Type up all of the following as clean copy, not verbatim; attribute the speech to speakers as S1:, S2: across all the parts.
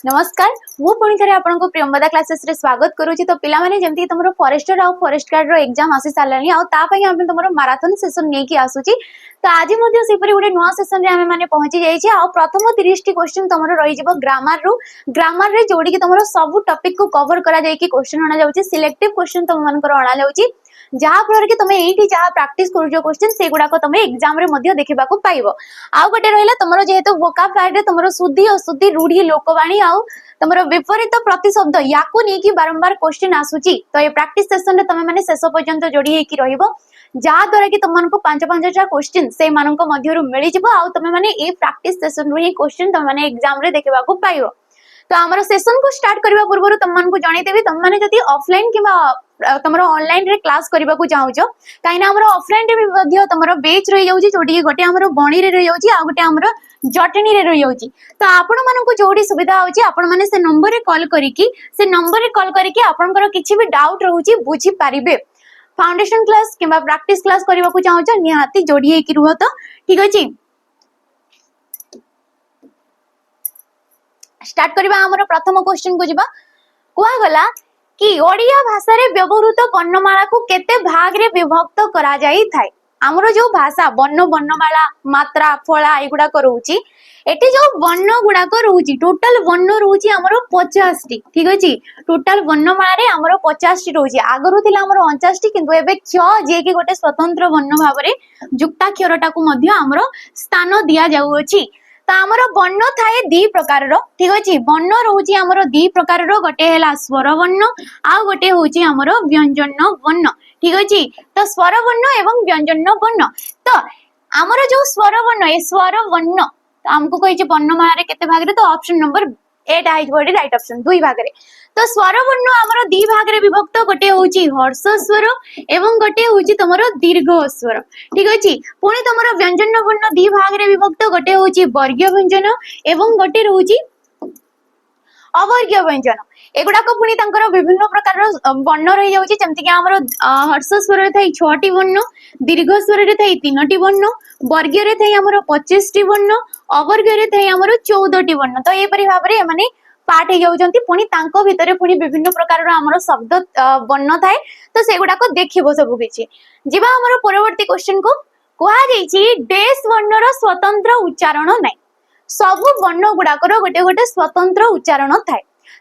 S1: नमस्कार मु पुणी थे आपको प्रियंवदा क्लासेस रे स्वागत करूची। तो पिला माने जेमती तुमरो फॉरेस्टर आ फॉरेस्ट गार्ड रो एग्जाम आसी सालानी आ ता पई हम तुमरो मैराथन सेशन ने की आसुची। तो आज मध्ये सेपरी गुटे नुवा सेशन रे हम माने पहुंची जाई छी आ प्रथम 30 टी क्वेश्चन तुमरो रही जिवो ग्रामर रे जोडी की तुमरो सब टॉपिक को कवर करा जाई की क्वेश्चन आना जाउची। सिलेक्टिव क्वेश्चन तुम मानकर आना जाउची जहाँ फल कि तुम ये जहाँ प्राक्ट कर क्वेश्चन से गुड़ाक तुम एग्जाम रे देखा पाइब। आउ गोटे रहा तुम जेहेतु वोकाबुलारी तुम शुद्धि अशुद्धि रूढ़ी लोकवाणी आउ तुम विपरीत प्रतिशब्द या बारंबार क्वेश्चन आसूची। तो ये प्राक्ट सेशन रे तुम मैंने शेष पर्यंत जोड़ी होकर जहाँ द्वारा कि तुमको 5-5टा क्वेश्चन से मिल जाव तुम मैंने ये प्राक्ट सेशन रू ही क्वेश्चन तुम मैंने एग्जाम रे देखा पाइब। तो आमर सेशन को स्टार्ट करबा पूर्व तुमको जनईदेवी तुम मैंने जदि ऑफलाइन कि तुम ऑनलाइन रे क्लास करबा को चाहूचो कहीं आमर ऑफलाइन रे भी तुम बेच रही जाउची जोटी गोटे आमर बणी रे रही जाउची आ गोटे आमर जटनी रे रही जाउची। तो आपण मानको जोडी सुविधा होची आपण माने से नंबर रे कॉल करिकी आपनकर किछि भी डाउट रहउची बुझी पारिबे। फाउंडेशन क्लास किबा प्रैक्टिस क्लास करबा को चाहूचो निहाती जोडी हेकी रुह। तो ठीक अछि स्टार्ट करबा। हमर प्रथम क्वेश्चन को जिबा कुआ गला कि ओडिया भाषा रे व्यवहृत वर्णमाला को केते भाग रे विभक्त करा जाई थाए। हमरो जो भाषा वर्ण वर्णमाला मात्रा फला एगुडा करूची एटी जो वर्ण गुडा करूची टोटल वर्ण रहूची हमरो 50 टी। ठीक अछि टोटल वर्णमाला रे हमरो 50 टी रहूची। आगरु थिला हमरो 49 टी किंतु एबे क्ष जे कि गोटे स्वतंत्र वर्ण भाव रे जुक्ताक्षरटा को मध्य हमरो स्थान दिया जाउ अछि। तो आमर वर्ण थाए दी प्रकार रो। ठीक अछि वर्ण रहूची हमरो दी प्रकार रो गोटे हैला स्वर वर्ण आ गोटे होची हमरो व्यंजन वर्ण। ठीक अछि तो स्वर वर्ण एवं व्यंजन वर्ण। तो आमर जो स्वर वर्ण ए स्वर वर्ण तो हमको कहिजे वर्णमाला रे केते भाग रे तो ऑप्शन नंबर 8 आइज बडी राइट ऑप्शन 2 भाग रे। तो स्वर वर्ण हमरो दी भाग रे विभक्त गोटे होची हर्ष स्वर एवं गोटे होची तमरो दीर्घ स्वर। ठीक अछि पुणी तमरो व्यंजन वर्ण दी भाग रे विभक्त गोटे होची वर्गीय व्यंजन एवं गोटे रहूची अवर्गीय व्यंजन। एगुडा को पुणी तंकर विभिन्न प्रकार वर्ण रही जाउची जेमति कि हमरो हर्ष स्वर रे थाई 6 टी वर्ण दीर्घ स्वर रे थाई 3 टी वर्ण वर्गीय रे थाई हमरो 25 टी वर्ण अवर्गीय रे थाई हमरो 14 टी वर्ण। तो ए परि भाव रे माने पाठ हे जाउचंती पुणी तांको भितरे पुणी विभिन्न प्रकार रो हमरो शब्द वर्ण थाए। तो सेगुडा को देखिबो सब किछि जिबा हमरो परवर्ती क्वेश्चन को कुहा जाईछि देश वर्ण रो स्वतंत्र उच्चारण नै। सब वर्ण गुडाकर गोटे गोटे स्वतंत्र उच्चारण थाए।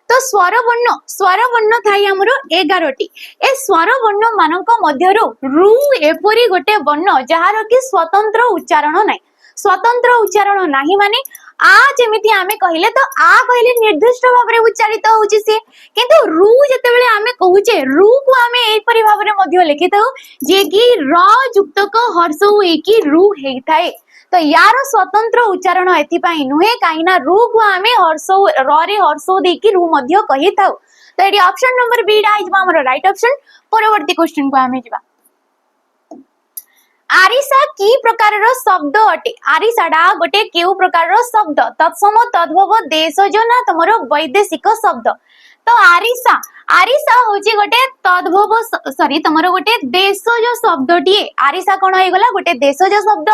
S1: तो स्वर वर्ण थाई हमरो 11 टी। ए स्वर वर्ण मानक मध्यरो रु एपरी गोटे वर्ण जहार कि स्वतंत्र उच्चारण नै। स्वतंत्र उच्चारण नाही माने आ जेमिति आमे कहिले तो आ कहिले निर्दिष्ट भाव रे उच्चारित होउची से किंतु रु जते बेले आमे कहूचे रु को आमे एई परि भाव रे मध्य लिखिताउ जे कि र युक्त क हर्ष होई कि रु हेई थाए। तो यार स्वतंत्र उच्चारण एथि पई नुहे काइना रु को आमे हर्ष र रे हर्ष दे कि रु मध्य कहि थाउ। तो एडी ऑप्शन नंबर बी डा इजबा हमर राइट ऑप्शन। परवर्ती क्वेश्चन को आमे जिबा आरिसा की प्रकार रो शब्द अटे। आरिसाडा गोटे केउ प्रकार रो शब्द तत्सम तद्भव देशज ना तमरो वैदेशिक शब्द। तो आरिसा होची गोटे तद्भव सॉरी तमरो गोटे देशज शब्दटी। आरिसा कोन होई गला गोटे देशज शब्द।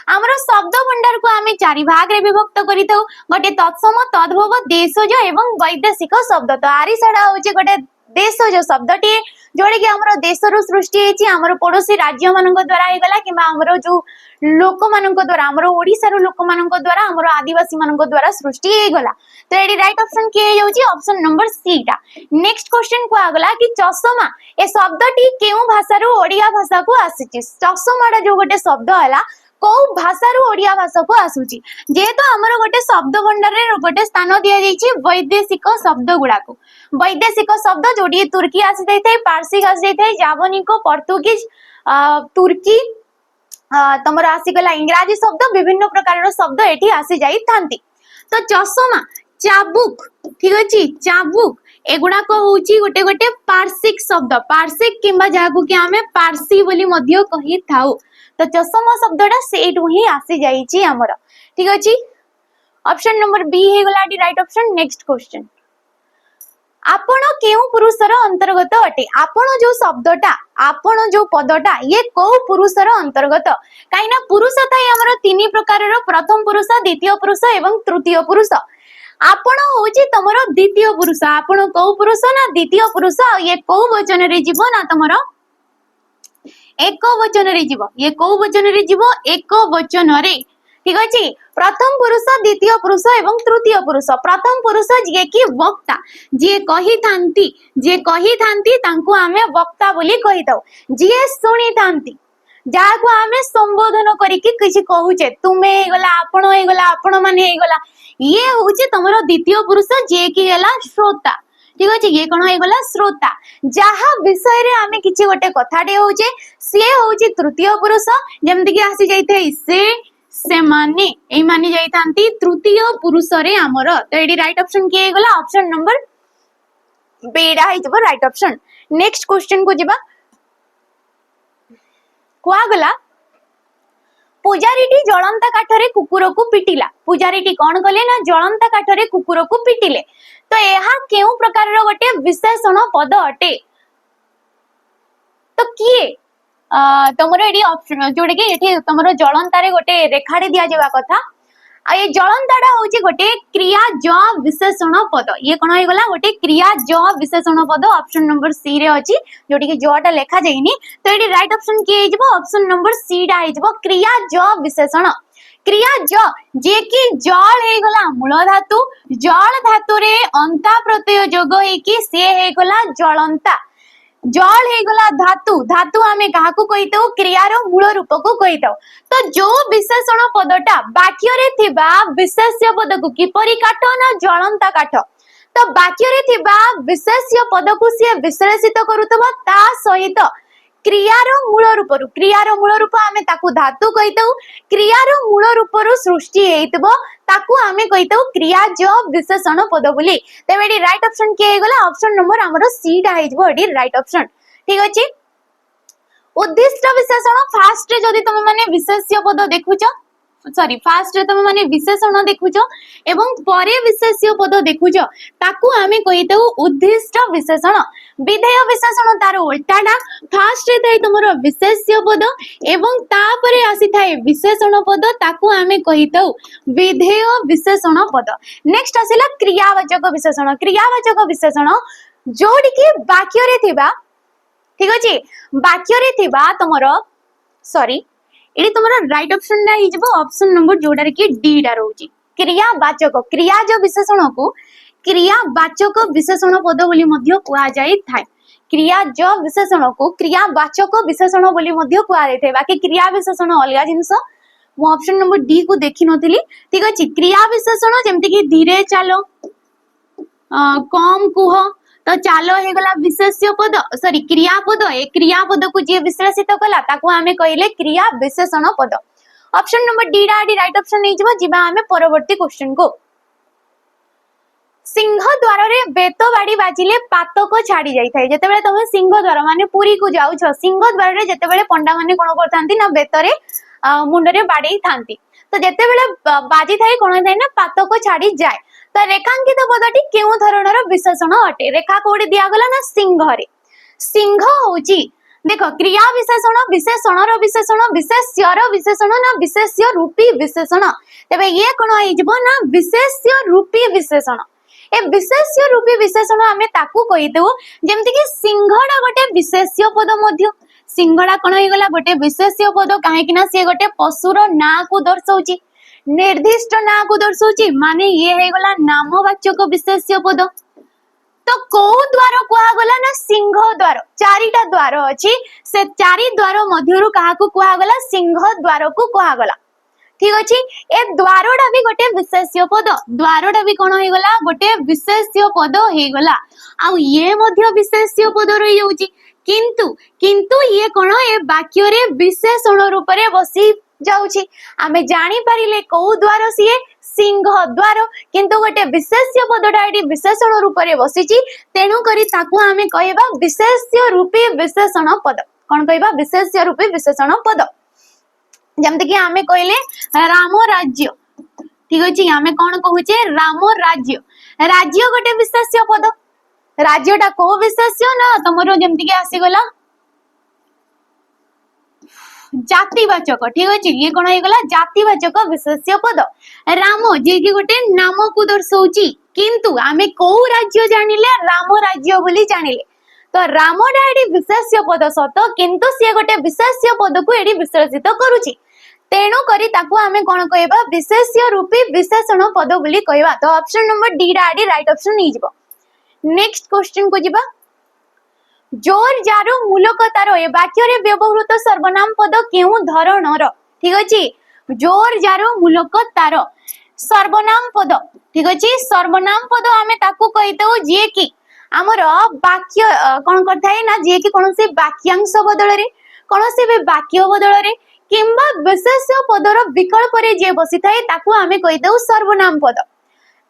S1: हमरो शब्द भंडार को आमे 4 भाग रे विभक्त करितौ गोटे तत्सम तद्भव देशज एवं वैदेशिक शब्द। तो आरिसाडा होची गोटे देशज शब्दटी जोड़े कि हमरो देशरो सृष्टि हेची हमरो पड़ोसी राज्य मानक द्वारा हे गला किबा हमरो जो लोक मानक द्वारा हमरो ओडिसा रो लोक मानक द्वारा हमरो आदिवासी मानक द्वारा सृष्टि हे गला। तो एडी राइट ऑप्शन के हेउची ऑप्शन नंबर सी टा। नेक्स्ट क्वेश्चन को आगला कि चषमा ए शब्दटी केउ भाषा रो ओडिया भाषा को आसीची। चषमाडा जो गोटे शब्द हला को भाषा रो ओडिया भाषा को आसुची जेहेतु हमरो गोटे शब्द भंडार रे गोटे स्थान दिया जाईची वैदेशिक शब्द गुडा को। वैदेशिक शब्द जोडी तुर्की आसी जाइथाय पारसी आसी जाइथाय जापानीज पोर्तुगीज तुर्की तमरो आसी गला इंग्रजी शब्द विभिन्न प्रकार रो शब्द एठी आसी जाई थांती। तो चषमा चाबुक ठीक अछि चाबुक एगुडा को होची गोटे गोटे पार्शिक शब्द पार्शिक किंबा जागु कि हमें पारसी बोली मध्य कहि थाउ। तो चषमा शब्दटा सेठु ही आसी जाईची हमर। ठीक अछि ऑप्शन नंबर बी हे गला राइट ऑप्शन। नेक्स्ट क्वेश्चन आपण केउ पुरुषर अंतर्गत अटे। आपण जो शब्दटा आपण जो पदटा ये को पुरुषर अंतर्गत काइना पुरुष थाई हमर 3 प्रकार रो प्रथम पुरुष द्वितीय पुरुष एवं तृतीय पुरुष। आपण होची तमरो द्वितीय पुरुष आपण को पुरुष ना द्वितीय पुरुष ये को वचन रे जीव ना तमरो एक वचन रे जीव ये को वचन रे जीव एक वचन रे ठीक अछि प्रथम पुरुष द्वितीय पुरुष एवं तृतीय पुरुष प्रथम पुरुष जे कि वक्ता जे कही थांती तांको आमे वक्ता बोली कहि दउ जे सुनी थांती जाको आमे संबोधन करिकि किछि कहूचे तुमे हे गला आपण माने हे गला ये होचे तमरो द्वितीय पुरुष जे कि गला श्रोता ठीक अछि ये कोन हे गला श्रोता जहा विषय रे आमे किछि गोटे कथाटे होचे से होचे तृतीय पुरुष जेमति कि आसी जाइथे से माने ए माने जाइथांती तृतीय पुरुष रे हमर तो एडी राइट ऑप्शन के गला ऑप्शन नंबर बेडा है जब राइट ऑप्शन नेक्स्ट क्वेश्चन को जिबा कुआ गला पुजारीटी जळंता काठरे कुकुर को पिटिला पुजारीटी कोन कले ना जळंता काठरे कुकुर को पिटिले तो एहा केउ प्रकार रो गोटे विशेषण पद अटे तो किए तमरो एडी ऑप्शन जोडे के एठी तमरो जळंतारे गोटे रेखाडे दिया जेबा कथा आ ये जळंताडा होची गोटे क्रिया ज विशेषण पद ये कोन होय गला गोटे क्रिया ज विशेषण पद ऑप्शन नंबर सी रे अछि जोटी के जटा लेखा जाइनी तो एडी राइट ऑप्शन के हिजबो ऑप्शन नंबर सी डा हिजबो क्रिया ज विशेषण क्रिया ज जे कि जल हे गला मूल धातु जल धातु रे अंता प्रत्यय जोग हे कि से हे गला जळंता जल हे गला धातु धातु आमे काहाकू कहितो क्रियार मूल रूप को कहितो तो जो विशेषण पदटा वाक्य रे थिबा विशेष्य पद को किपरि काट ना जळंता काट तो वाक्य रे थिबा विशेष्य पद को से विश्लेषित करूतबा ता सहित क्रियार मूल रूप आमे ताकू धातु कहितो क्रियार मूल रूप रु सृष्टि हेइतबो ताकू आमे कहितो क्रिया ज विशेषण पद बोली तेबेडी राइट ऑप्शन के गला ऑप्शन नंबर हमरो सी डा हेजबो एडी राइट ऑप्शन ठीक अछि उद्दिष्ट विशेषण फास्ट जदी तुम माने विशेष्य पद देखुछ सॉरी फास्ट तुम माने विशेषण देखुछ एवं परे विशेष्य पद देखुछ ताकू आमे कहितो उद्दिष्ट विशेषण विधेय विशेषण तार उल्टाडा फास्ट रे थाई तुमरो विशेष्य पद एवं तापरे आसी थाए विशेषण पद ताकू आमे कहितो विधेय विशेषण पद नेक्स्ट आसीला क्रियावाचक विशेषण जोडी कि वाक्य रे थिबा ठीक अछि वाक्य रे थिबा तुमरो सॉरी एडी तुमरो राइट ऑप्शन ना हिजबो ऑप्शन नंबर जोडा रे कि डी डा रहउची क्रियावाचक क्रिया जो विशेषण को क्रियावाचक विशेषण पद बोली मध्य कुआ जाई थाए क्रिया जो विशेषण को क्रियावाचक विशेषण बोली मध्य कुआ जाई थाए बाकी क्रिया विशेषण अलगा जिंस मो ऑप्शन नंबर डी को देखि नथिली ठीक अछि क्रिया विशेषण जेमति कि धीरे चालो कम कुह तो चालो हे गला विशेष्य पद सॉरी क्रियापद ए क्रियापद को जे विश्लेषित कला ताको हमें कहले क्रिया विशेषण पद option number D right option नै जबा जिबा हमें परवर्ती क्वेश्चन को सिंह द्वार रे बेत बाड़ी बाजिले पातक छाड़ी जाई थाए जते बेले तमे सिंह द्वार माने पुरी को जाउ छ सिंह द्वार रे जते बेले पंडा माने कोन करथांती ना बेतरे मुंड रे बाड़ी थांती तो जते बेले बाजी थाए कोन थाए ना पातक छाड़ी जाए तो रेखांकित पदटी केउ धरणर विशेषण अटे रेखा कोडी दिया गला ना सिंह रे सिंह होची देखो क्रिया विशेषण विशेषणर विशेषण विशेष्यर विशेषण ना विशेष्य रूपी विशेषण तबे ये कोन होई जबो ना विशेष्य रूपी विशेषण ए विशेष्य रूपी विशेषण हमें ताकू कहि देउ जेमति कि सिंहडा गोटे विशेष्य पद मध्य सिंहडा कोन होई गला गोटे विशेष्य पद काहे कि ना से गोटे पशुर ना को दर्शाउची निर्दिष्ट ना को दर्शाउची माने ये हे गला नामवाचक विशेष्य पद तो को द्वार कुआ गला ना सिंह द्वार चारिटा द्वार अछि से चारि द्वार मध्यरु काहा को कुआ गला सिंह द्वार को कुआ गला ठीक अछि ए द्वारडा भी गोटे विशेष्य पद द्वारडा भी कोन हे गला गोटे विशेष्य पद हे गला आ ये मध्य विशेष्य पद रहि जाउची किंतु ये कोन ए वाक्य रे विशेषण रूप रे बसी जाउची आमे जानि परिले को द्वार सिए सिंह द्वार किंतु गोटे विशेष्य पदटा एटी विशेषण रूप रे बसीची तेनु करी ताकू आमे कहबा विशेष्य रूपी विशेषण पद कोन कहबा विशेष्य रूपी विशेषण पद जेमते कि आमे कहले राम राज्य ठीक अछि आमे कोन कहूचे राम राज्य राज्य गोटे विशेष्य पद राज्यटा को विशेष्य ना तमरो जेमते कि आसी गला जातिवाचक ठीक अच्छे ये कौन होगा जातिवाचक विशेष्य पद राम जे कि गोटे नाम को दर्शाऊची किंतु आमे को राज्य जानिले राम राज्य बोली जानिले तो रामटा एटी विशेष्य पद सत किंतु सी गोटे विशेष्य पद को एटी विशेषित करूची तेणु करी ताकू आमे कोन कहबा विशेष्य रूपी विशेषण पद बोली कहबा तो ऑप्शन नंबर डी रा राइट ऑप्शन नहीं जिवो नेक्स्ट क्वेश्चन को जिबा जोर जार मूलकतार ए वाक्य रे व्यवहृत सर्वनाम पद केउ धरणर ठीक अछि जोर जार मूलकतार सर्वनाम पद ठीक अछि सर्वनाम पद आमे ताकू कहितौ जे कि हमर वाक्य कोन करथाय ना जे कि कोनसे वाक्यांश बदल रे कोनसे भी वाक्य बदल रे किंबा विशेष पदर विकल्प रे जे बसी थाए ताकू आमे कहितौ सर्वनाम पद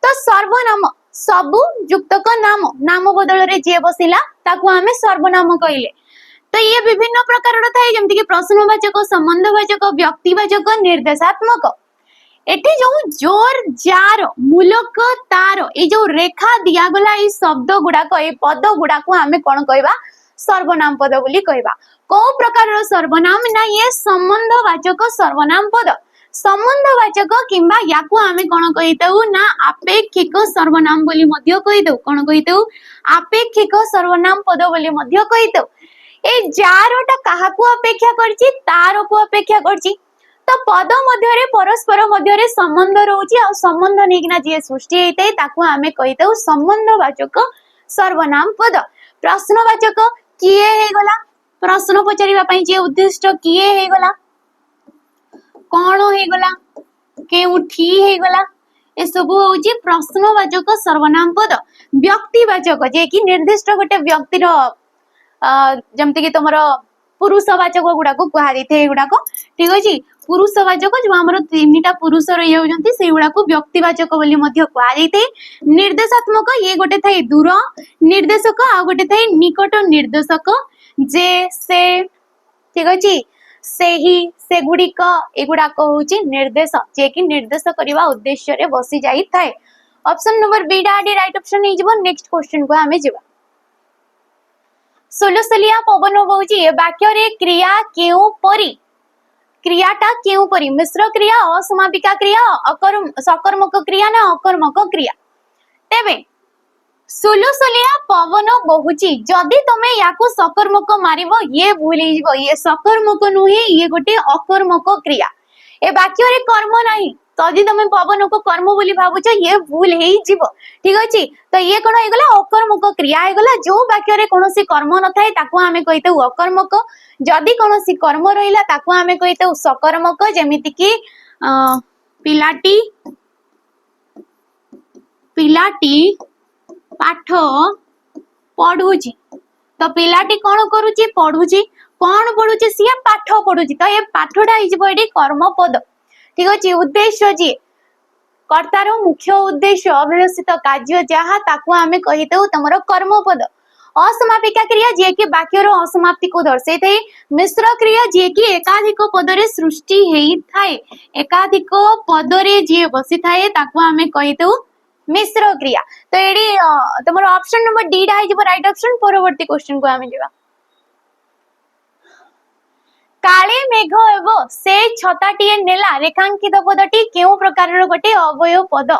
S1: तो सर्वनाम सबु युक्तक नाम नाम बदल रे जे बसिला ताकू आमे सर्वनाम कहिले तो ये विभिन्न प्रकार थाए जेमति कि प्रश्नवाचक संबंधवाचक व्यक्तिवाचक निर्देशात्मक एठी जो जोर जार मूलक तार ए जो रेखा दिया गला ए शब्द गुडा को ए पद गुडा को आमे कोन कहबा सर्वनाम पद बोली कहबा को प्रकार सर्वनाम ना ये संबंधवाचक सर्वनाम पद संबंधवाचक किंबा याकू आमे कोन कहितौ ना आपेक्षिक सर्वनाम बोली मध्य कहितौ कोन कहितौ आपेक्षिक सर्वनाम पद बोली मध्य कहितौ ए जारटा काहाकू अपेक्षा करछि तार को अपेक्षा करछि तो पद मध्य रे परस्पर मध्य रे संबंध रहउछि आ संबंध नेकिना जे सृष्टि हेतै ताकू आमे कहितौ संबंधवाचक सर्वनाम पद प्रश्नवाचक किए हे गला प्रश्न पचारिबा पई जे उद्दिष्ट किए हे गला कोन हे गला केउठी हे गला ए सब होउछि प्रश्नवाचक सर्वनाम पद व्यक्तिवाचक जे कि निर्दिष्ट गोटे व्यक्ति रो जमते कि तमरो पुरुषवाचक गुडा को कहा जाइथे गुडा को ठीक अछि पुरुषवाचक जो हमरो तीनटा पुरुष रहि होजंती से गुडा को व्यक्तिवाचक बोली मध्य कहा जाइथे निर्देशात्मक ये गोटे थाई दूर निर्देशक आ गोटे थाई निकट निर्देशक जे से ठीक अछि सेही से गुडिक एगुडा को होची निर्देश जे कि निर्देश करबा उद्देश्य रे बसी जाई थाए ऑप्शन नंबर बी डा राइट ऑप्शन नै जिवो नेक्स्ट क्वेश्चन को हमें जिवो सुलसलिया पवन बहुची वाक्य रे क्रिया केउ परी क्रियाटा केउ परी मिश्र क्रिया असमापिका क्रिया अकर्म सकर्मक क्रिया ना अकर्मक क्रिया तेबे सुलसलिया पवन बहुची जदि तमे याकू सकर्मक मारिबो ये भूल हिजबो ये सकर्मक नुहे ये गोटे अकर्मक क्रिया ए वाक्य रे कर्म नाही तदि तमे पवन को कर्म बोली भाबुछ ये भूल हेई जीवो ठीक अछि तो ये कोन हे गला अकर्मक क्रिया हे गला जो वाक्य रे कोनोसी कर्म न थाए ताकू आमे कहितौ अकर्मक जदि कोनोसी कर्म रहिला ताकू आमे कहितौ सकर्मक जेमिति कि पिलाटी पिलाटी पाठ पढुची तो पिलाटी कोन करूची पढुची कोन पढुची सिया पाठ पढुची तो ये पाठडा हिजबो एडी कर्म पद ठीक अछि उद्देश्य जी कर्तार मुख्य उद्देश्य अभिलषित कार्य जहा ताकू आमे कहितौ तमरो कर्म पद असमापिका क्रिया जे कि वाक्य रो असमाप्ति को दर्शाई थे मिश्र क्रिया जे कि एकाधिक पद रे सृष्टि हेई थाए एकाधिक पद रे जे बसी थाए ताकू आमे कहितौ मिश्र क्रिया तो एडी तमरो ऑप्शन नंबर डी डा हिजबो राइट ऑप्शन परवर्ती क्वेश्चन को आमे जेबा काले मेघ एव से छताटीए नेला रेखांकित पदटी केउ प्रकार गोटे अवयव पद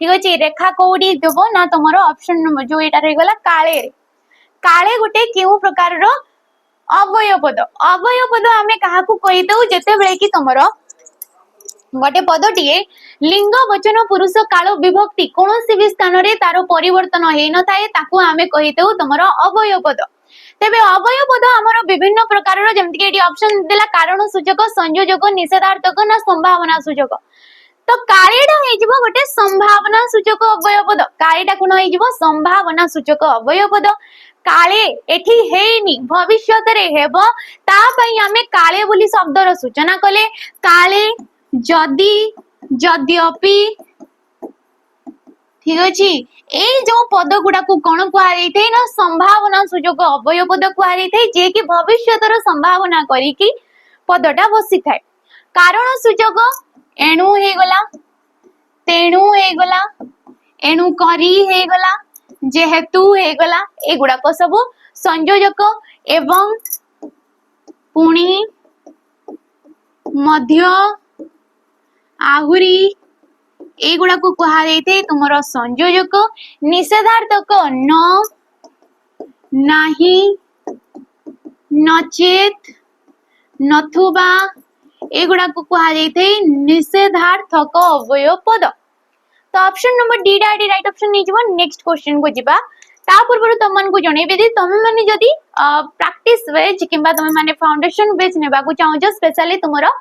S1: ठीक अछि रेखा कोडी देबो ना तमरो ऑप्शन नंबर जो एटा रे गला काले काले गोटे केउ प्रकार अवयव पद आमे काहा को कहि दउ जेते बेले कि तमरो गोटे पदटीए लिंग वचन पुरुष काल विभक्ति कोनोसी भी स्थान रे तारो परिवर्तन हेइ न थाए ताकू आमे कहि दउ तमरो अवयव पद तेबे अवयव पद हमरो विभिन्न प्रकार रो जेमति कि एडी ऑप्शन देला कारण सूचक संयोजक निषेधार्थक ना संभावना सूचक तो कालेडा हे जिवो गोटे संभावना सूचक अवयव पद कालेडा कोन हे जिवो संभावना सूचक अवयव पद काले एठी हेइनी भविष्यत रे हेबो ता पई हमें काले बोली शब्द रो सूचना कले काले जदि यद्यपि ठीक अछि ए जो पद गुडा को कोन कुआ जाइथे ना संभावना सूचक अवयव पद कुआ जाइथे जे कि भविष्यतर संभावना करी कि पदटा बसी थाए कारण सूचक एणु हे गला तेणु हे गला एणु करी हे गला जेहेतु हे गला ए गुडा को सब संयोजक एवं पुणी मध्य आहुरी एगुड़ा को कहा जाइए तुमर संयोजक निषेधार्थक न नाही नचेत नथुबा एगुड़ा को कहा जाइए निषेधार्थक अवयव पद। तो option number D D right option नहीं जीवा। नेक्स्ट क्वेश्चन को जीवा ता पूर्व तुम मानकु जणेबे जे तुम माने जदी प्रैक्टिस वेज किबा तुम माने फाउंडेशन वेज नेबा को चाहो स्पेशली तुमरो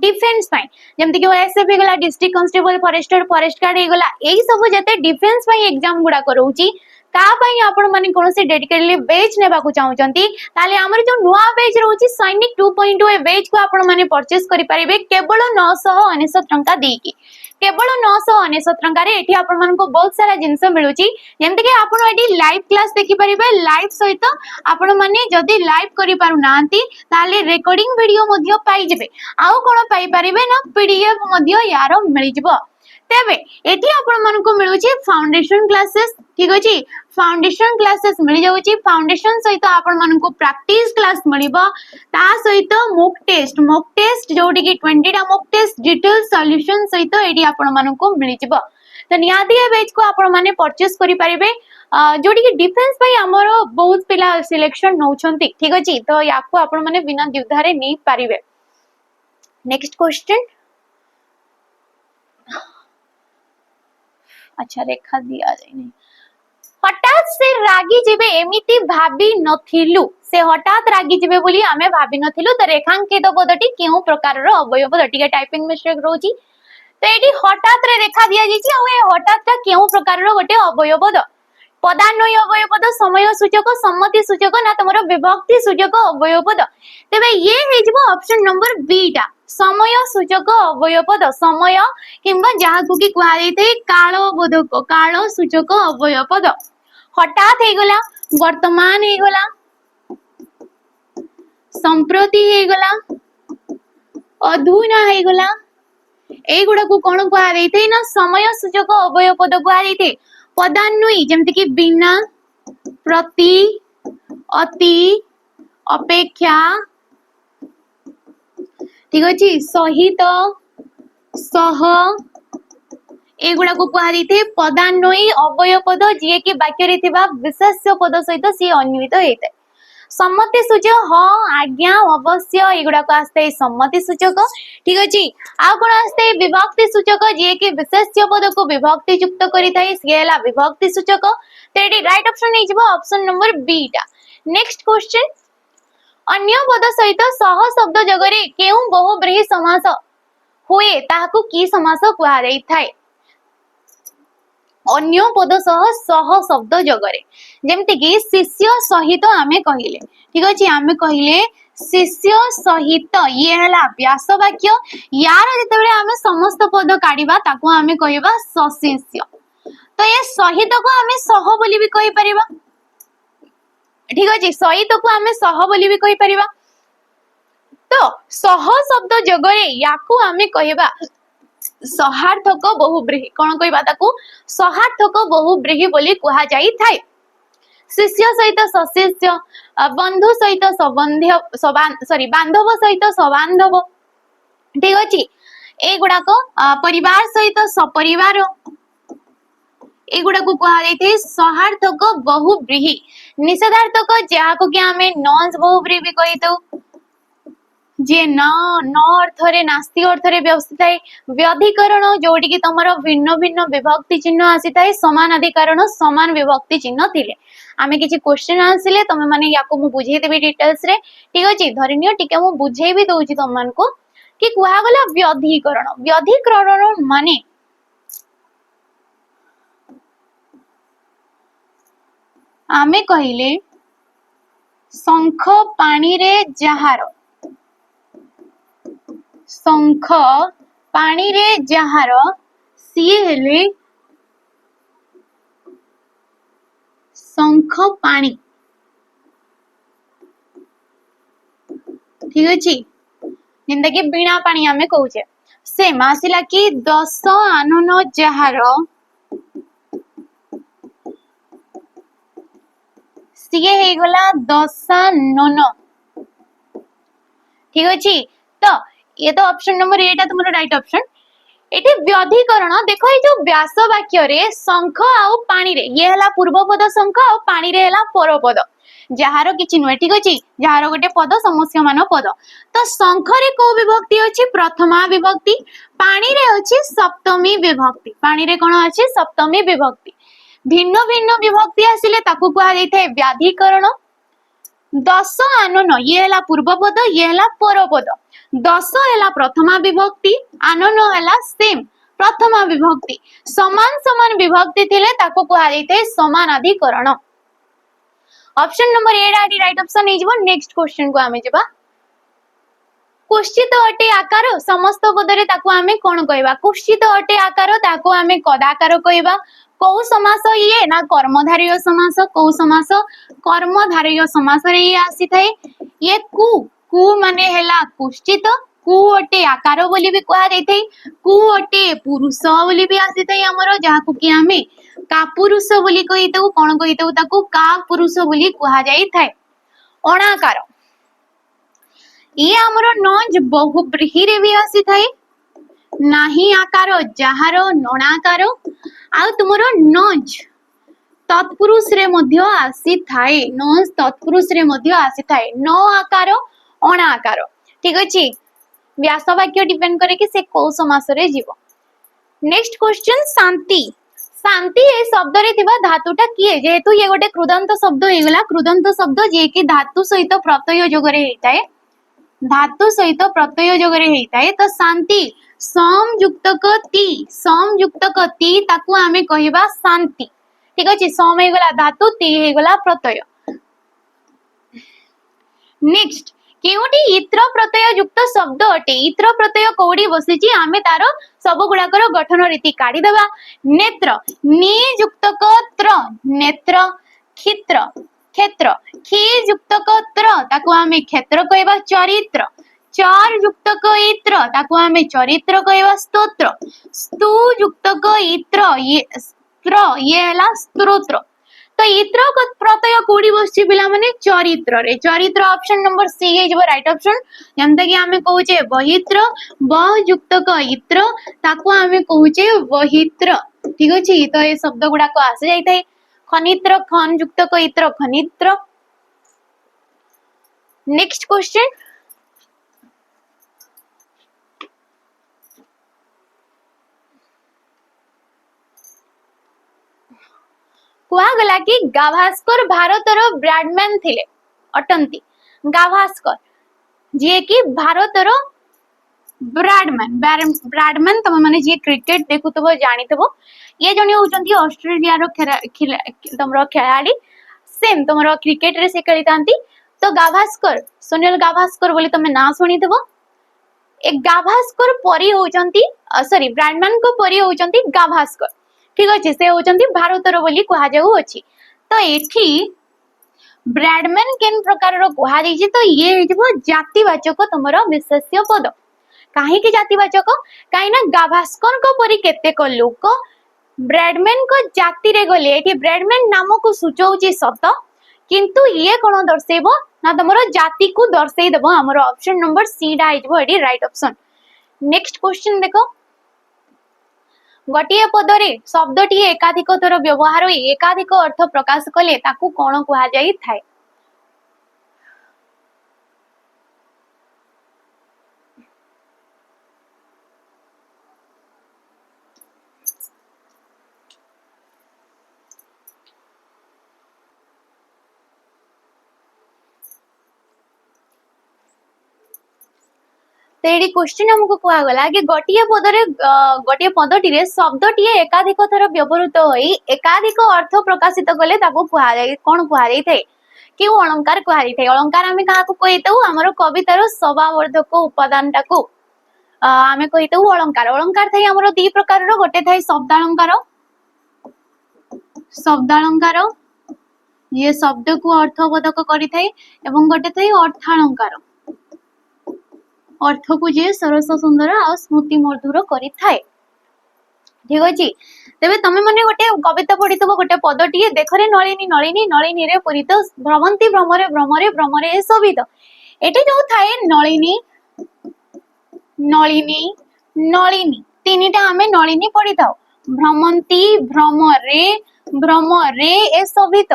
S1: डिफेंस पाई जेमति कि एसएफ गला district constable forester forest guard गला एई सब जते डिफेंस पाई एग्जाम गुडा करौची का पाई आपण माने कोनोसी डेडिकेटली बेच नेबा को चाहउचंती ताले हमर जो नुवा बेच रहउची सैनिक 2.2 ए बेच को आपण माने परचेस करि परिबे केवल 999 टंका देकी केवल 999 टंका रे एठी आपण मानको बहुत सारा जिंस मिलुची जेमति कि आपण एठी लाइव क्लास देखि परिबे लाइव सहित आपण माने जदी लाइव करि पारु नांती ताले रेकॉर्डिंग वीडियो मध्य पाई जेबे आउ कोन पाई परिबे ना पीडीएफ मध्य यार मिलि जिवो तेबे एठी आपण मानको मिलुची फाउंडेशन क्लासेस ठीक अछि फाउंडेशन क्लासेस मिल जाउची फाउंडेशन सहित आपण मानको प्रैक्टिस क्लास मिलिबो ता सहित मॉक टेस्ट जोडी कि 20 टा मॉक टेस्ट डिटेल सॉल्यूशन सहित एठी आपण मानको मिलि जिवो तो नियादी ए बैच को आपण माने परचेस करि परिबे जोडी कि डिफेंस भाई हमर बहुत पिला सिलेक्शन नउछंती ठीक अछि तो याको आपण माने बिना द्विधा रे नै परिबे। नेक्स्ट क्वेश्चन अच्छा रेखा दिया जाय नै हठात से रागी जेबे एमिति भाबी नथिलु से हठात रागी जेबे बोली आमे भाबी नथिलु तो रेखांकित पदटी केउ प्रकार रो अवयव पद टिके टाइपिंग मिस्टेक रोची तो एटी हठात रे रेखा दिया जायछि आ ए हठात ता केउ प्रकार रो गोटे अवयव पद पदान्वयी अवयव पद समय सूचक सम्मति सूचक ना तमरो विभक्ति सूचक अवयव पद तबे ये हे जिवो ऑप्शन नंबर बी टा समय सूचक अवयव पद समय किंबा जहा को कि कुआ जायते काल बोधक काल सूचक अवयव पद हठात हे गला वर्तमान हे गला संप्रति हे गला अधुना हे गला एगुड़ा को कोन कुआ जायते ना समय सूचक अवयव पद कुआ जायते पदान्वयी जेमति कि बिना प्रति अति अपेक्षा ठीक अछि सहित सह एगुड़ा को कुआ जायते पदान्वयी अवयव पद जे कि वाक्य रे थिबा विशेष्य पद सहित सी अन्वित हेते सम्मति सूचक ह आज्ञा अवश्य एगुड़ा को आस्ते सम्मति सूचक ठीक अछि आ कोन आस्ते विभक्ति सूचक जे कि विशेष्य पद को विभक्ति युक्त करि थाई सेला विभक्ति सूचक तेडी राइट ऑप्शन नै जिवो ऑप्शन नंबर बी टा। नेक्स्ट क्वेश्चन अन्य पद सहित सह शब्द जगरे केउ बहुब्रीहि समास होए ताहाकू की समास कुआ जाई थाए अन्य पद सह शब्द जगरे जेमति कि शिष्य सहित आमे कहिले ठीक अछि आमे कहिले शिष्य सहित ये हला व्यास वाक्य यार जेतेबेले आमे समस्त पद काढिबा ताको आमे कहिबा सशिष्य तो ये सहित को आमे सह बोली भी कहि परिबा ठीक अछि सहित को आमे सह बोली भी कहि परिबा तो सह शब्द जगरे याकू आमे कहिबा सहार्थक बहुब्रीहि कोन कहिबा ताकू सहार्थक बहुब्रीहि बोली कहा जाई थाए शिष्य सहित सशिष्य बंधु सहित सबंध्य बांधव सहित सबांधव ठीक अछि एगुडा को परिवार सहित सपरिवार एगुडा को कहा जायते सहार्थक बहुब्रीहि निषेधार्थक जहा को कि हमें नॉन बहुब्रीहि भी कहितौ जे न अर्थ रे नास्ति अर्थ रे व्यवस्थित है व्यधिकरण जोडी कि तमरो भिन्न भिन्न विभक्ति चिन्ह आसी थाए समान अधिकरण समान विभक्ति चिन्ह थिले आमे किछि क्वेश्चन आसिले तमे माने याको मु बुझेई देबी डिटेल्स रे ठीक अछि धरिनियो टिके मु बुझेई भी दोउची तम मान को कि कुहा गला व्यधिकरण माने आमे कहिले शंख पानी रे जहार शंख पानी रे जहार सी हेले शंख पानी ठीक अछि जेंदा कि बिना पानी आमे कहूचे से मासिला कि 10 आनन जहार सीए हे गला 10 नन ठीक अछि तो ये तो ऑप्शन नंबर एटा तुमरो राइट ऑप्शन। एठी व्यधिकरण देखो ये जो व्यास वाक्य रे शंख आउ पानी रे ये हला पूर्व पद शंख आउ पानी रे हला पर पद जहार किछि नुए ठीक अछि जहार गोटे पद समस्यमान पद तो शंख रे को विभक्ति अछि प्रथमा विभक्ति पानी रे अछि सप्तमी विभक्ति पानी रे कोन अछि सप्तमी विभक्ति भिन्न भिन्न विभक्ति आसिले ताकू कुहा जाइथे व्याधिकरण दस आनन ये हला पूर्व पद ये हला पर पद दस हला प्रथमा विभक्ति आनन हला सेम प्रथमा विभक्ति समान समान विभक्ति थिले ताको कुहा जाइथे समानाधिकरण। Option number A right option हे जिवो। नेक्स्ट क्वेश्चन को आमे जिबा कुश्चित अटे आकार समस्त पदरे ताको आमे कोन कहबा कुश्चित अटे आकार ताको आमे कदाकार कहबा कौ समास ये ना कर्मधारय समास कौ समास कर्मधारय समास रे ये आसी थाए ये कु माने हेला कुश्चित कु अटे आकार बोली भी कहा जाय थाए कु अटे पुरुष बोली भी आसी थाए हमरो जहा को कि आमे का पुरुष बोली कहितौ कोन कहितौ ताको का पुरुष बोली कहा जाय थाए। अणाकार ये हमरो नज बहुब्रीहि रे भी आसी थाए नाही आकार जहार नणाकार आ तुमरो नज तत्पुरुष रे मध्य आसी थाए नज तत्पुरुष रे मध्य आसी थाए न आकार अण आकार ठीक अछि व्यास वाक्य डिपेंड करे कि से को समास रे जीवो। नेक्स्ट क्वेश्चन शांति शांति ए शब्द रे थिबा धातुटा किए जेहेतु ये गोटे कृदंत शब्द हेगला कृदंत शब्द जे कि धातु सहित प्रत्यय जोगरे हेताए धातु सहित प्रत्यय जोगरे हेताए तो शांति समयुक्तक ती ताकू आमे कहिबा शांति ठीक अछि सम हेगला धातु ती हेगला प्रत्यय। नेक्स्ट केउटी इत्र प्रत्यय युक्त शब्द अटे इत्र प्रत्यय कोडी बसिची आमे तारो सब गुडाकर गठन रीति काढी देबा नेत्र नियुक्तक त्र नेत्र क्षित्र क्षेत्र खी युक्तक त्र ताकू आमे क्षेत्र कहबा चरित्र चार युक्तक इत्र ताकू आमे चरित्र कहबा स्तोत्र स्तु युक्तक इत्र ये हला स्तोत्र तो इत्र प्रत्यय कोडी बसची पिला माने चरित्र रे चरित्र ऑप्शन नंबर सी हे जब राइट ऑप्शन जंता कि आमे कहूचे बहित्र ब युक्तक इत्र ताकू आमे कहूचे बहित्र ठीक अछि तो ए शब्द गुडा को आसे जाई थाए खनित्र खन युक्तक इत्र खनित्र। नेक्स्ट क्वेश्चन कुआ गला कि गाभास्कर भारतर ब्राडमैन थिले अटंती गाभास्कर जे कि भारतर ब्राडमैन तम माने जे क्रिकेट देखुतबो जानितबो ये जणी होचंती ऑस्ट्रेलिया रो तमरो खिलाड़ी सेम तमरो क्रिकेट रे से खेलितांती तो गाभास्कर सुनील गाभास्कर बोली तमे ना सुनितबो एक गाभास्कर परी होचंती सॉरी ब्राडमैन को परी होचंती गाभास्कर ठीक अछि से होचंती भारतर बोली कहा जाऊ अछि तो एठी ब्राडमैन केन प्रकार रो कहा जाई तो ये हेजबो जातिवाचक तमरो विशेष्य पद काहे कि जातिवाचक काहे ना गाभास्कर को परी केतेक लोक ब्राडमैन को जाति रे गले एठी ब्राडमैन नाम को सूचौची सत किंतु ये कोन दर्शेबो ना तमरो जाति को दर्शेई देबो हमरो ऑप्शन नंबर सी डा हेजबो एठी राइट ऑप्शन। नेक्स्ट क्वेश्चन देखो गोटिए पदरे शब्दटी एकाधिक थर व्यवहार एकाधिक अर्थ प्रकाश कले ताकू कोन कुहा जाई थाए। तो ये क्वेश्चन हमको कहा गला कि गोटिए पदटी रे शब्दटी एकाधिक थर व्यवहृत होई एकाधिक अर्थ प्रकाशित कले ताको कहा जाय कोन कहा जाय थाए कि अलंकार कहा जाय थाए अलंकार आमे काहा को कहितौ हमरो कवितार शोभावर्धक उपादान टाको आमे कहितौ अलंकार अलंकार थाए हमरो दी प्रकार रो गोटे थाए शब्दालंकार ये शब्द को अर्थबोधक करि थाए एवं गोटे थाए अर्थालंकार अर्थ को जे सरस सुंदर आ स्मृति मधुर करि थाए ठीक अछि। तेबे तमे माने गोटे कविता पढितबो गोटे पदटी देखरे नलिनी नलिनी नलिनी रे पुरित भ्रमंती भ्रमरे भ्रमरे भ्रमरे ए सबित एटी जो थाए नलिनी नलिनी नलिनी तीनटा आमे नलिनी पढ़ी था भ्रमंती भ्रमरे भ्रमरे ए सभित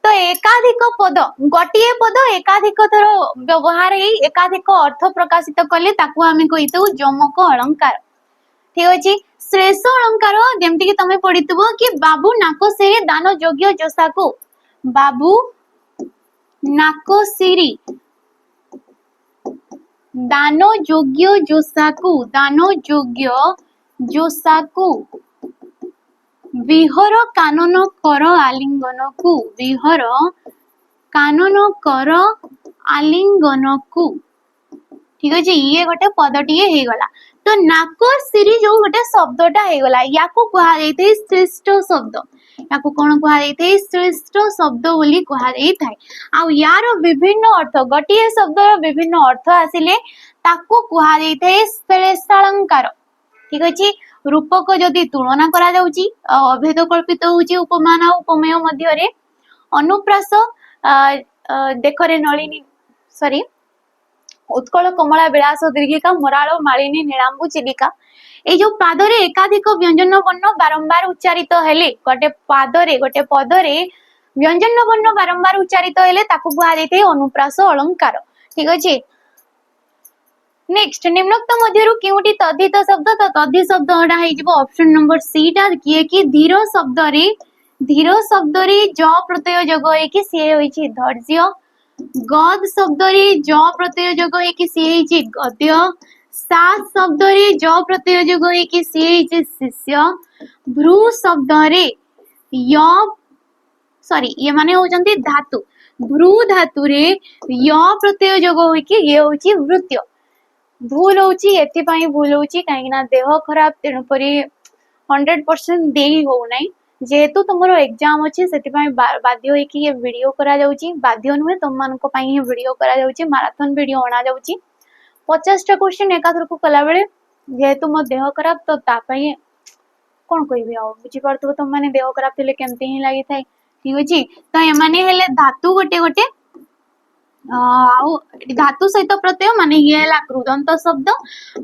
S1: तो एकाधिक पद गोटे पद एकाधिक थर व्यवहार ही एकाधिक अर्थ प्रकाशित कले ताकू आमे कहितु जमक अलंकार ठीक अछि श्रेष्ठ अलंकार जेमति कि तमे पढ़ितबो कि बाबू नाकोसिरी दान योग्य जोसाकू बाबू नाकोसिरी दान योग्य जोसाकू विहर कानन कर आलिंगन को विहर कानन कर आलिंगन को ठीक अछि ये गोटे पदटीए हे गला तो नाको सिरी जो गोटे शब्दटा हे गला याको कहा जाइते श्रेष्ठ शब्द याको कोन कहा जाइते श्रेष्ठ शब्द बोली कहा जाइथाय आ यार विभिन्न अर्थ गोटे शब्दर विभिन्न अर्थ आसिले ताको कहा जाइते श्रेष्ठ अलंकार ठीक अछि रूपक जदि तुलना करा जाउची अभेद कल्पित होउची उपमान आ उपमेय मध्य रे अनुप्रास देखरे नलिनी सॉरी उत्कल कमला विलास दीर्घिका मराल मालिनी नीलांबु चिलिका ए जो पादरे एकाधिक व्यंजन वर्ण बारंबार उच्चारित हेले गोटे पादरे गोटे पदरे व्यंजन वर्ण बारंबार उच्चारित हेले ताकू कुहा जायते अनुप्रास अलंकार ठीक अछि नेक्स्ट निम्नोक्त मध्यरु केउटी तद्धित शब्द तो तद्धित शब्द ओडा हे जिवो ऑप्शन नंबर सी टा किए कि धीर शब्द रे ज प्रत्यय जोग हे कि से होइछि धैर्य गद शब्द रे ज प्रत्यय जोग हे कि से होइछि गद्य सात शब्द रे ज प्रत्यय जोग हे कि से होइछि शिष्य भ्रू शब्द रे य सॉरी ये माने होचंती धातु भ्रू धातु रे य प्रत्यय जोग हे कि ये होइछि वृत्य भूल होची एथि पई भूल होची काहे ना देह खराब तेनु परी 100% देई हो नै जेहेतु तुमरो एग्जाम अछि सेति पई बाध्य होई कि ये वीडियो करा जाउची बाध्य नुहे तुम मान को पई ये वीडियो करा जाउची मैराथन वीडियो अणा जाउची 50 टा क्वेश्चन एकाथर को कला बेले जेहेतु मो देह खराब तो ता पई कोन कहबी आ बुझी परतो तुम माने देह खराब थिले केमते ही लागि थाई ठीक अछि त ए माने हेले धातु गोटे गोटे धातु सहित प्रत्यय माने ये हला कृदंत शब्द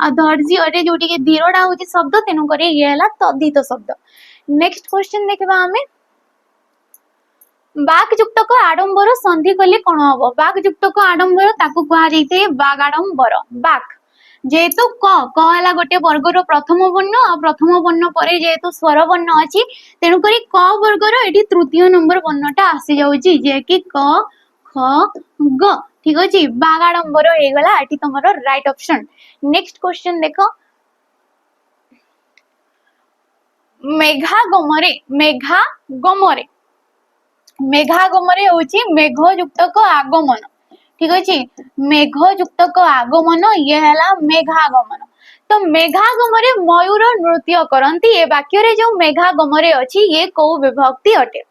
S1: आ धैर्य अरे जोटी के धीरडा होची शब्द तेनु करे ये हला तद्धित शब्द नेक्स्ट क्वेश्चन देखबा हमें बाक युक्त को आडंबर संधि कले कोन हबो बाक युक्त को आडंबर ताकू कहा जैते बाग आडंबर बाक जेहेतु क हला गोटे वर्गर प्रथम वर्ण आ प्रथम वर्ण परे जेहेतु स्वर वर्ण अछि तेनु करी क वर्गर एठी तृतीय नंबर वर्णटा आसी जाउची जे कि क ख ग ठीक अछि बागाडंबर हे गला एठी तमरो राइट ऑप्शन नेक्स्ट क्वेश्चन देखो मेघागमरे होची मेघ युक्त को आगमन ठीक अछि मेघ युक्त को आगमन ये हला मेघागमन तो मेघागमरे मयूर नृत्य करंती ए वाक्य रे जो मेघागमरे अछि ये को विभक्ति अटे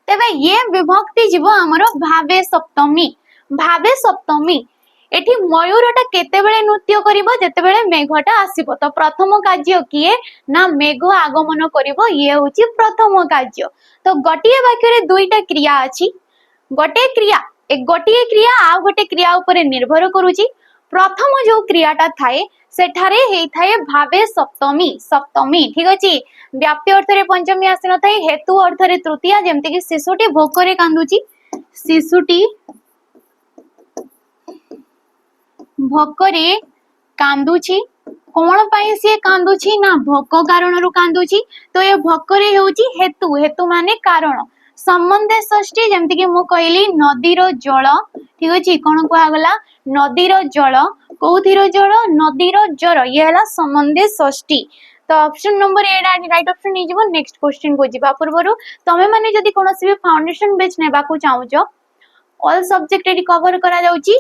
S1: तेबे ये विभक्ति जीव हमरो भावे सप्तमी एठी मयूरटा केते बेले नृत्य करिवो जेते बेले मेघटा आसीबो तो प्रथम कार्य किए ना मेघ आगमन करिवो ये होची प्रथम कार्य तो गटिए वाक्य रे दुईटा क्रिया अछि गोटे क्रिया आ गोटे क्रिया ऊपर निर्भर करूची प्रथम जो क्रियाटा थाए सेठारे हेई थाए भावे सप्तमी ठीक अछि व्याप्ति अर्थ रे पंचमी आसी न थाए हेतु अर्थ रे तृतीया जेमते कि शिशुटी भोकरे कांदुची शिशुटी भोकरे कांदुची कोन पाई से कांदुची ना भोक कारण रु कांदुची तो ये भोकरे होची हेतु माने कारण संबंधे षष्ठी जेमति कि मु कहली नदीर जल ठीक अछि कोन कोहा गला नदीर जल कोथिर जल नदीर जर ये हला संबंधे षष्ठी तो option number A right option नै जीवो नेक्स्ट क्वेश्चन को जीवा पूर्वरु तमे माने जदी कोनोसी भी फाउंडेशन बेच नेबा को चाहूजो ऑल सब्जेक्ट एडी कवर करा जाउची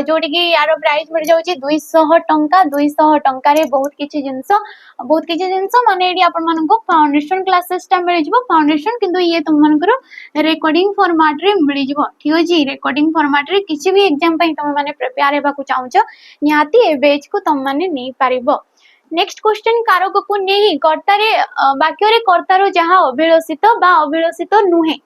S1: जोडी कि यारो प्राइस मिल जाउची 200 टंका रे बहुत किछि जिंस माने एडी आपन मन को फाउंडेशन क्लासेस टा मिल जिवो फाउंडेशन किंतु ये तुम मन को रिकॉर्डिंग फॉर्मेट रे मिल जिवो ठीक अछि रिकॉर्डिंग फॉर्मेट रे किछि भी एग्जाम पई तुम माने प्रिपेयर हेबा को चाहूचो निहाती ए बेच को तुम माने नै पारिबो नेक्स्ट क्वेश्चन कारक को नहीं कर्ता रे वाक्य रे कर्ता रो जहा अभिलषित बा अभिलषित नुहे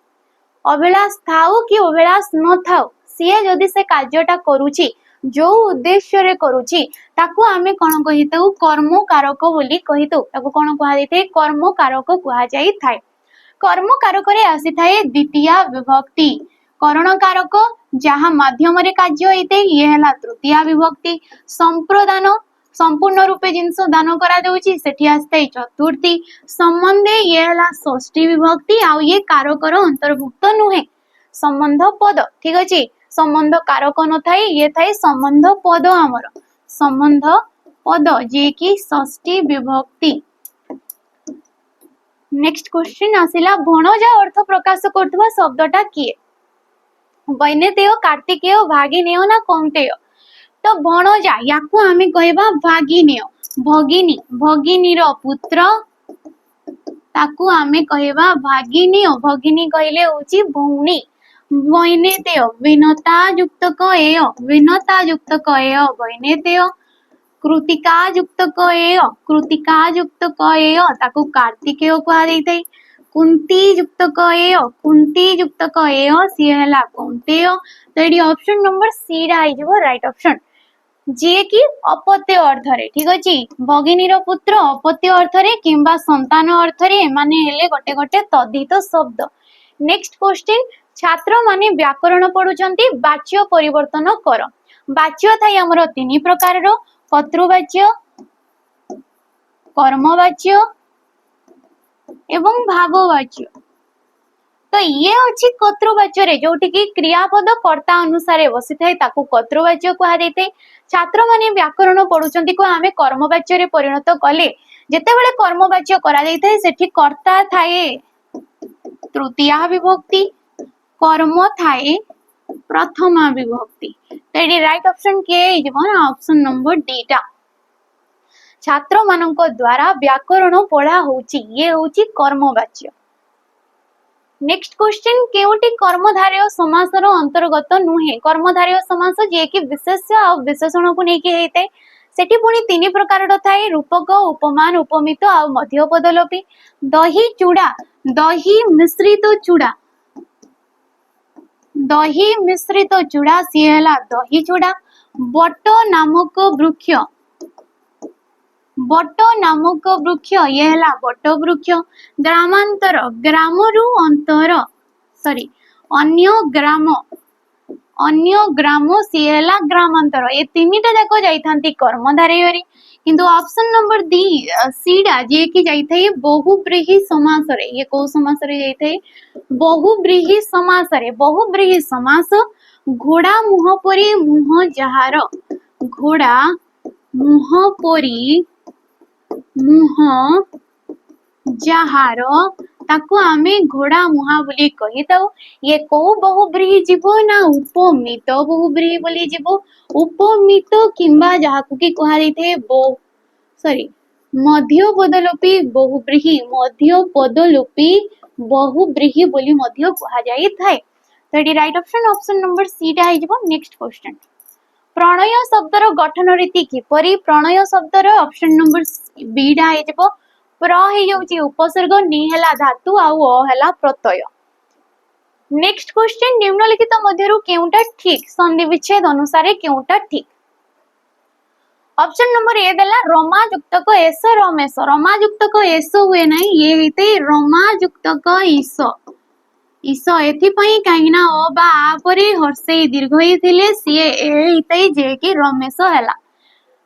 S1: अभिलाष थाउ कि अभिलाष न थाउ सीए जदि से कार्यटा करूची जो उद्देश्य रे करूची ताकू आमे कोन कहितौ कर्म कारक बोली कहितौ ताकू कोन कहा जाय थाए कर्म कारक कहा जाय थाए कर्म कारक रे आसी थाए द्वितीय विभक्ति करण कारक जहा माध्यम रे कार्य होइते ये हला तृतीय विभक्ति संप्रदान संपूर्ण रूपे जिनस दान करा जाउची सेठी आस्ते चतुर्थी संबंधे ये हला षष्ठी विभक्ति आ ये कारकर अंतर्भुक्त नुहे संबंध पद ठीक अछि संबंध कारक न थाए ये थाए संबंध पद हमर संबंध पद जे कि षष्ठी विभक्ति नेक्स्ट क्वेश्चन आसिला भणजा अर्थ प्रकाश करथवा शब्दटा किए वैनेतेय कार्तिकेय भागिनेय ना कौंतेय तो भणजा याकू आमे कहबा भागिनेय भगिनी भगिनीर पुत्र ताकू आमे कहबा भागिनेय भगिनी कहले होची भौणी वैनेतेय विनता युक्त कएय विनता युक्त कएय वैनेतेय कृतिका युक्त कएय ताकू कार्तिकेय कहा जाइतै कुंती युक्त कएय सी हला कौंतेय तो एडी ऑप्शन नंबर सी रा आइजबो राइट ऑप्शन जे कि अपत्य अर्थ रे ठीक अछि भगिनीर पुत्र अपत्य अर्थ रे किंबा संतान अर्थ रे माने हेले गोटे गोटे तद्धित शब्द नेक्स्ट क्वेश्चन छात्र माने व्याकरण पढुचंती वाच्य परिवर्तन कर वाच्य थाई हमर तीन प्रकार रो कर्तृवाच्य कर्मवाच्य एवं भाववाच्य तो ये अछि कर्तृवाच्य रे जोटी की क्रियापद कर्ता अनुसार बसी थाए ताकू कर्तृवाच्य कहा जायते छात्र माने व्याकरण पढुचंती को आमे कर्मवाच्य रे परिणत कले जेतेबेले कर्मवाच्य करा जायते सेठी कर्ता थाए तृतीय विभक्ति कर्म थाए प्रथमा विभक्ति तो एडी राइट ऑप्शन के इजबो ना ऑप्शन नंबर डी टा छात्र मानक द्वारा व्याकरण पढ़ा होची ये होची कर्मवाच्य नेक्स्ट क्वेश्चन केउटी कर्मधारय समासर अंतर्गत नुहे कर्मधारय समास जे कि विशेष्य आ विशेषण को नेकी हेते सेठी पुनी तीन प्रकार थाए रूपक उपमान उपमित आ मध्य पदलोपी दही चूड़ा दही मिश्रित चूड़ा सी हला दही चूड़ा बट नामक वृक्ष ये हला बट वृक्ष ग्रामांतर ग्रामरु अंतर सॉरी अन्य ग्राम सी हला ग्रामांतर ए तीनटा जाको जाइथांती कर्मधारय रे किंतु ऑप्शन नंबर डी सीडा जे कि जाइथाय बहुब्रीहि समास रे ये को समास रे जाइथाय बहुब्रीहि समास घोड़ा मुह परी मुह जहार घोड़ा मुह परी मुह जहार ताकू आमे घोड़ा मुहा बोली कहिताऊ ये को बहुब्रीहि जीवो ना उपमित बहुब्रीहि बोली जीवो उपमित किंबा जाहाकू की कहा जाइथे मध्य पदलोपी बहुब्रीहि बोली मध्य कहा जाइथाय तो एडी right option option number C टा आइजबो नेक्स्ट क्वेश्चन प्रणय शब्दर गठन रीति किपरि प्रणय शब्दर ऑप्शन नंबर बी टा आइजबो प्र हे जाउची उपसर्ग नि हला धातु आ ओ हला प्रत्यय नेक्स्ट क्वेश्चन निम्नलिखित मध्यरु केउटा ठीक संधि विच्छेद अनुसार केउटा ठीक ऑप्शन नंबर ए देला रमा युक्तक एस रमेश रमा युक्तक एस हुए नहीं ये हेते रमा युक्तक ईस एथि पई काहिना ओ बा आ परे हर्षे दीर्घई थिले सीए ए हेते जे कि रमेश हला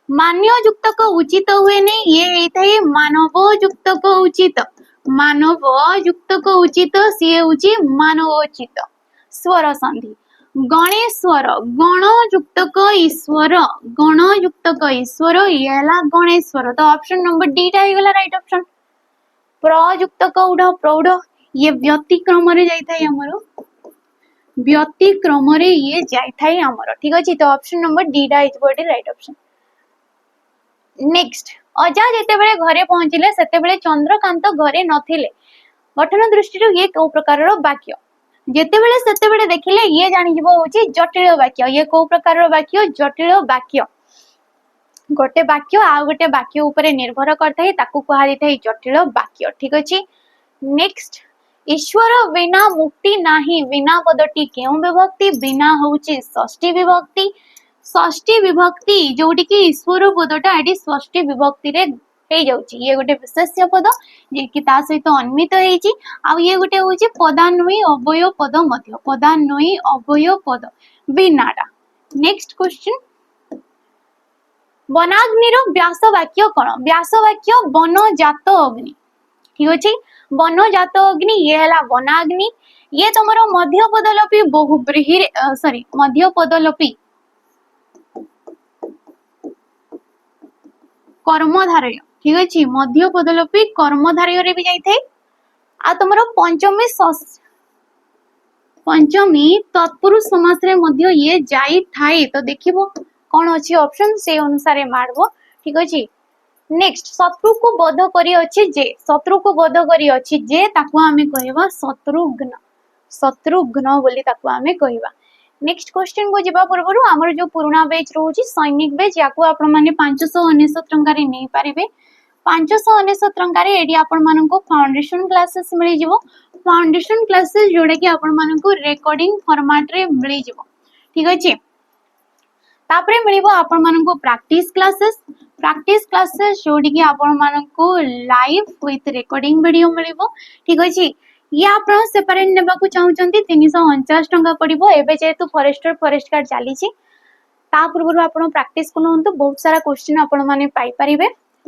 S1: मान्य युक्तक उचित हुए नहीं ये हेते मानव उचित सीए उची मानवोचित स्वर संधि गणेश्वर गण युक्तक ईश्वर ये हला गणेश्वर तो ऑप्शन नंबर डी टा हेगला राइट ऑप्शन प्रयुक्तक उड प्रौढ़ ये व्यतिक्रम रे जाइथाय हमरो व्यतिक्रम रे ये जाइथाय हमरो ठीक अछि तो ऑप्शन नंबर डी टा is body right option next अजा जेते बेले घरे पहुंचिले सेते बेले चंद्रकांत घरे नथिले गठन दृष्टि ये को प्रकार रो वाक्य जेते बेले सेते बेले देखिले ये जानि जीवो होची जटिल वाक्य ये को प्रकार रो वाक्य जटिल वाक्य गोटे वाक्य आ गोटे वाक्य ऊपर निर्भर करथाय ताकू कहा दिथाय जटिल वाक्य ठीक अछि नेक्स्ट ईश्वर बिना मुक्ति नाही बिना पदटी केउ विभक्ति बिना होची षष्ठी विभक्ति षष्ठी विभक्ति जोटी की ईश्वर पदटा एटी षष्ठी विभक्ति रे हे जाउची ये गोटे विशेष्य पद जे कि ता सहित अन्वित हेची आ ये गोटे होची पदान्वयी अव्यय पद मध्य पदान्वयी अव्यय पद बिनाडा। नेक्स्ट क्वेश्चन वनाग्नि रो व्यास वाक्य कोन व्यास वाक्य वन जात अग्नि ठीक अछि वन जात अग्नि ये हला वनाग्नि ये तमरो मध्य पदलोपी बहुब्रीहि सॉरी मध्य पदलोपी कर्मधारय ठीक अछि मध्य पदलोपी कर्मधारय रे भी जाई थे आ तमरो पंचमी तत्पुरुष समास रे मध्य ये जाई थाए तो देखिबो कोन अछि ऑप्शन से अनुसार मारबो ठीक अछि। नेक्स्ट शत्रु को वध करी अछि जे शत्रु को वध करी अछि जे ताको हमें कहबा शत्रुघ्न शत्रुघ्न बोली ताको हमें कहबा। नेक्स्ट क्वेश्चन को जिबा पूर्व हमर जो पुराना बैच रहउची सैनिक बैच याको आपण माने 599 टंका रे नै पारिबे 599 टंका रे एडी आपण मानन को फाउंडेशन क्लासेस मिली जिवो फाउंडेशन क्लासेस जोड़े कि आपण मानन को रिकॉर्डिंग फॉर्मेट रे मिली जिवो ठीक अछि। तापरे मिलिबो आपण मानन को प्रैक्टिस क्लासेस जोड़ी कि आपण मानन को लाइव विथ रिकॉर्डिंग वीडियो मिलिबो ठीक अछि। ये आप सेपरेट नेबा को चाहउचंती 349 टंका पड़िबो एबे जेतु फॉरेस्ट कार्ड चली छी ता पूर्व आपण प्रैक्टिस को नंतु बहुत सारा क्वेश्चन आपण माने पाई परिबे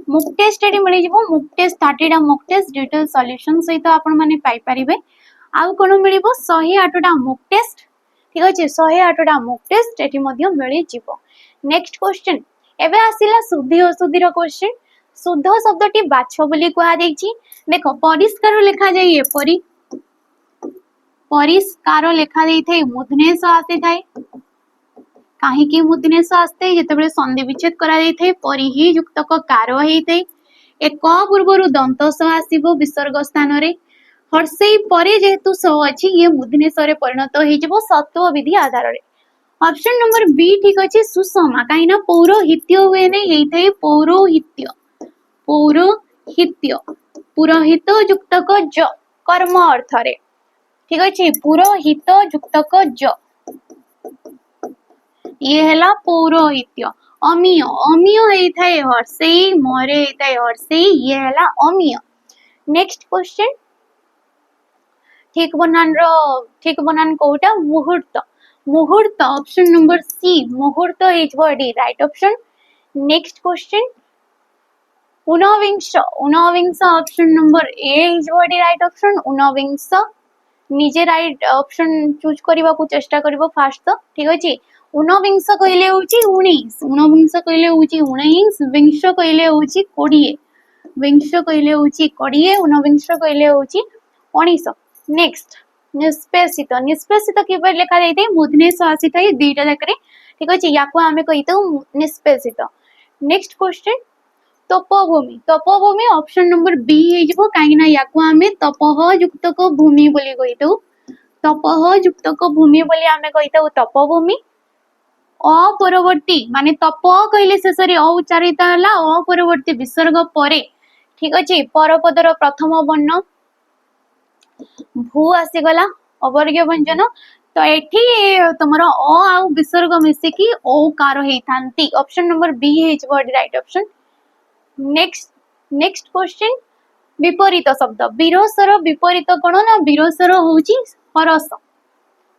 S1: मुक टेस्ट एडी मिली जिवो मुक टेस्ट 30 टा मुक टेस्ट डिटेल सॉल्यूशन सहित आपण माने पाई परिबे आउ कोन मिलिबो 108 टा मुक टेस्ट ठीक अछि 108 टा मुक टेस्ट एटी मध्ये मिली जिवो। नेक्स्ट क्वेश्चन एबे आसिला शुद्धि अशुद्धि रो क्वेश्चन शुद्ध शब्दटी बाछ बोली कहा जाईची देखो परिष्कार लिखा जाई एपरी परिष्कार लिखा जाई थे मुधनेश आसी थाए काहे कि मुधनेश आस्ते जेतेबेले संधि विच्छेद करा जाई थे परिहि युक्तक कार हेई थे एक पूर्वरु दंत स आसीबो विसर्ग स्थान रे हर्षेई परे जेहेतु स अछि ये मुधनेश रे परिणत हेई जबो सत्व विधि आधार रे। ऑप्शन नंबर बी ठीक अछि सुषमा काइना पौरोहित्य हुए नै हेई थे पौरोहित्य पुरोहित युक्तक ज कर्म अर्थ रे ठीक अछि पुरोहित युक्तक ज ये हला पौरोहित्य अमीय अमीय हेई थाए हर्षेई मरे हेई थाए हर्षेई ये हला अमीय। नेक्स्ट क्वेश्चन ठीक बनान कोटा मुहूर्त मुहूर्त ऑप्शन नंबर सी मुहूर्त is word right option. Next question ऊनविंश option number A is word right option ऊनविंश निजे राइट ऑप्शन चूज करबा को चेष्टा करबो फास्ट तो ठीक अछि ऊनविंश कहले होची 19 ऊनविंश कहले होची 19 विंश कहले होची 20 विंश कहले होची 20 ऊनविंश कहले होची 19। नेक्स्ट निष्पेषित निष्पेषित किपर लिखा जाइते मुधनेश आसीथाय दुईटा जाकरे ठीक अछि याको हमें कहितौ निष्पेषित। नेक्स्ट क्वेश्चन तपोभूमि ऑप्शन नंबर बी हे जबो काइना याको हमें तपह युक्तक भूमि बोली कहितौ तपह युक्तक भूमि बोली हमें कहितौ तपोभूमि। अपरवर्ती माने तप कहले शेषरे अ उच्चारित हला अपरवर्ती विसर्ग परे ठीक अछि परपदर प्रथम वर्ण भू आसी गला अवर्ग्य व्यंजन तो एठी तमरो अ आ विसर्ग मिसी की ओकार हेई थांती option number B is word right option. Next question विपरीत शब्द विरसर विपरीत कोन ना विरसर होची हरस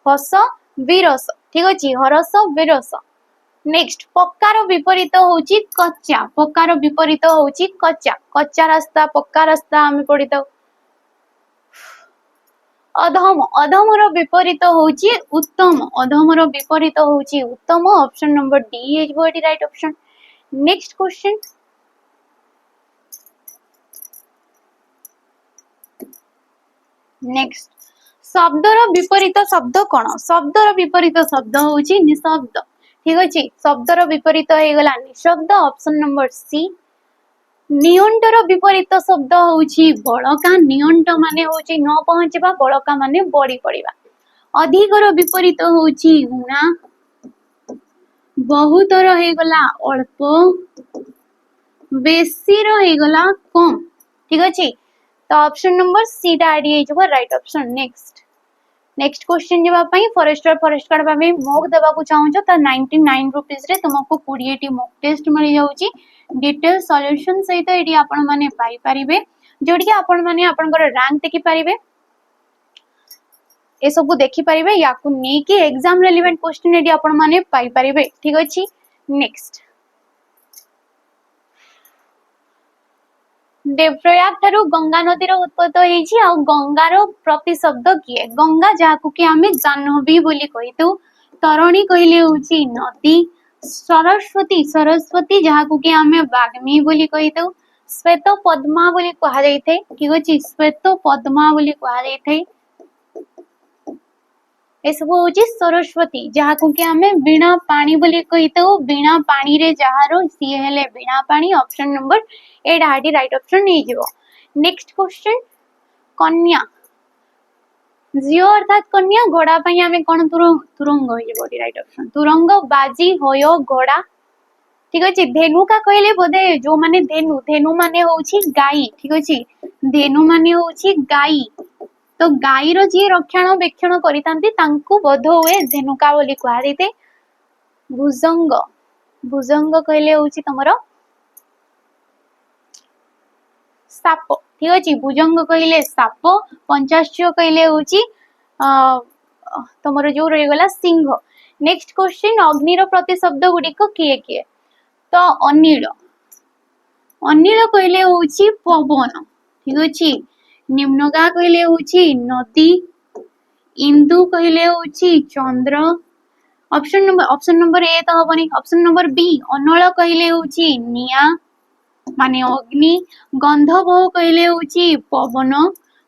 S1: हस विरस ठीक अछि हरस विरस। नेक्स्ट पक्कार विपरीत होची कच्चा पक्कार विपरीत होची कच्चा कच्चा रास्ता पक्का रास्ता हमें पढ़ितो। अधम अधम रो विपरीत होची उत्तम अधम रो विपरीत होची उत्तम option number D is word right option. Next question next शब्दर विपरीत शब्द कोन शब्दर विपरीत शब्द होची निशब्द ठीक अछि शब्दर विपरीत हे गला निशब्द ऑप्शन नंबर सी। नियंटर विपरीत शब्द होची बळका नियंट माने होची न पहुंचबा बळका माने बड़ी पड़िबा। अधिकर विपरीत होची गुणा बहुतर हे गला अल्प बेसी रो हे गला कम ठीक अछि तो ऑप्शन नंबर सी टा आडी हे जबो right option. Next next question जवा पई फॉरेस्ट कार्ड भाबे मॉक देबा को चाहू त 99 रुपीस रे तुमको 20 टी मॉक टेस्ट मिल जाउची डिटेल सॉल्यूशन सहित एडी आपण माने पाई परिबे जोडी के आपण माने आपनकर रैंक देखि परिबे ए सब देखि परिबे याकू नै कि एग्जाम रेलेवेंट क्वेश्चन एडी आपण माने पाई परिबे ठीक अछि नेक्स्ट देवप्रयाग ठारू गंगा नदी रो उत्पत्ति होईची आ गंगार प्रतिशब्द किए गंगा जाकू कि आमे जाह्नवी बोली कहितु तरुणी कहले होची नदी सरस्वती सरस्वती जाकू कि आमे वाग्मी बोली कहितु श्वेत पद्मा बोली कहा जायथे ठीक अछि श्वेत पद्मा बोली कहा जायथे एसब होची सरस्वती जहाकू कि आमे बिना पानी बोली कहितौ बिना पानी रे जहारो सी हेले बिना पानी ऑप्शन नंबर 8 हाडी राइट ऑप्शन नै जिवो नेक्स्ट क्वेश्चन कन्या जियो अर्थात कन्या घोड़ा पई आमे कोन तुरंग होई जिवो राइट ऑप्शन तुरंग बाजी होयो घोड़ा ठीक अछि धेनु का कहले बोधे जो माने धेनु माने होची गाई ठीक अछि धेनु माने होची गाई तो गाई रो जी रक्षण बेक्षण करितांती तांकु बोध हुए धेनुका बोली कहा देते भुजंग भुजंग कहले होची तमरो साप ठीक अछि भुजंग कहले साप पंचाश्य कहले होची तमरो जो रही गला सिंह नेक्स्ट क्वेश्चन अग्नि रो प्रतिशब्द गुडी को किए किए तो अनिल अनिल कहले होची पवन ठीक अछि निम्नगा कहले होची नदी इंदु कहले होची चंद्र ऑप्शन नंबर ए तो हबनी ऑप्शन नंबर बी अनल कहले होची निया माने अग्नि गंधर्व कहले होची पवन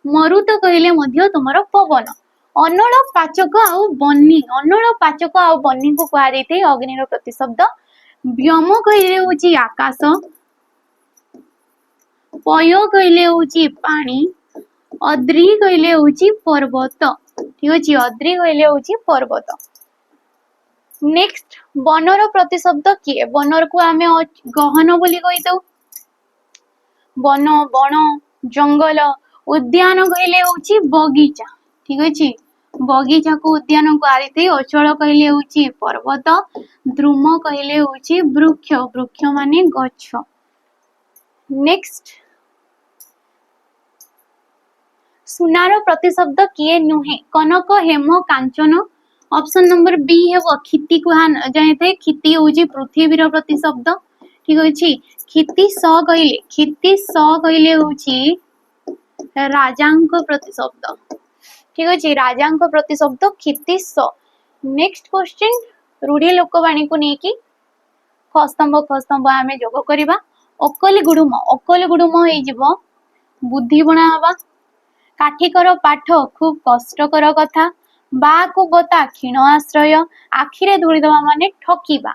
S1: मरुत कहले मध्य तुमरो पवन अनल पाचक आउ बन्नी को कहा देते अग्नि रो प्रतिशब्द व्योम कहले होची आकाश पय कहले होची पानी अद्री कहले होची पर्वत ठीक अछि अद्री कहले होची पर्वत नेक्स्ट बनर प्रतिशब्द किए बनर को आमे गहन बोली कहितौ वन बण जंगल उद्यान कहले होची बगीचा ठीक अछि बगीचा को उद्यान को आरिते अचल कहले होची पर्वत द्रुम कहले होची वृक्ष वृक्ष माने गछ नेक्स्ट सुनार प्रतिशब्द किए नुहे कनक हेम कांचन ऑप्शन नंबर बी हेबो खिति कुहान जायते खिति होची पृथ्वी रो प्रतिशब्द ठीक अछि खिति स कहले होची राजांक प्रतिशब्द ठीक अछि राजांक प्रतिशब्द खिति स नेक्स्ट क्वेश्चन रूढ़ी लोकवाणी को नेकी खस्तंभ आमे जोग करिबा अकली गुडुम होई जिवो बुद्धि बणा हवा काठिकर पाठ खूब कष्टकर कथा बा को बता क्षीण आश्रय आखिरे धूली दवा माने ठकीबा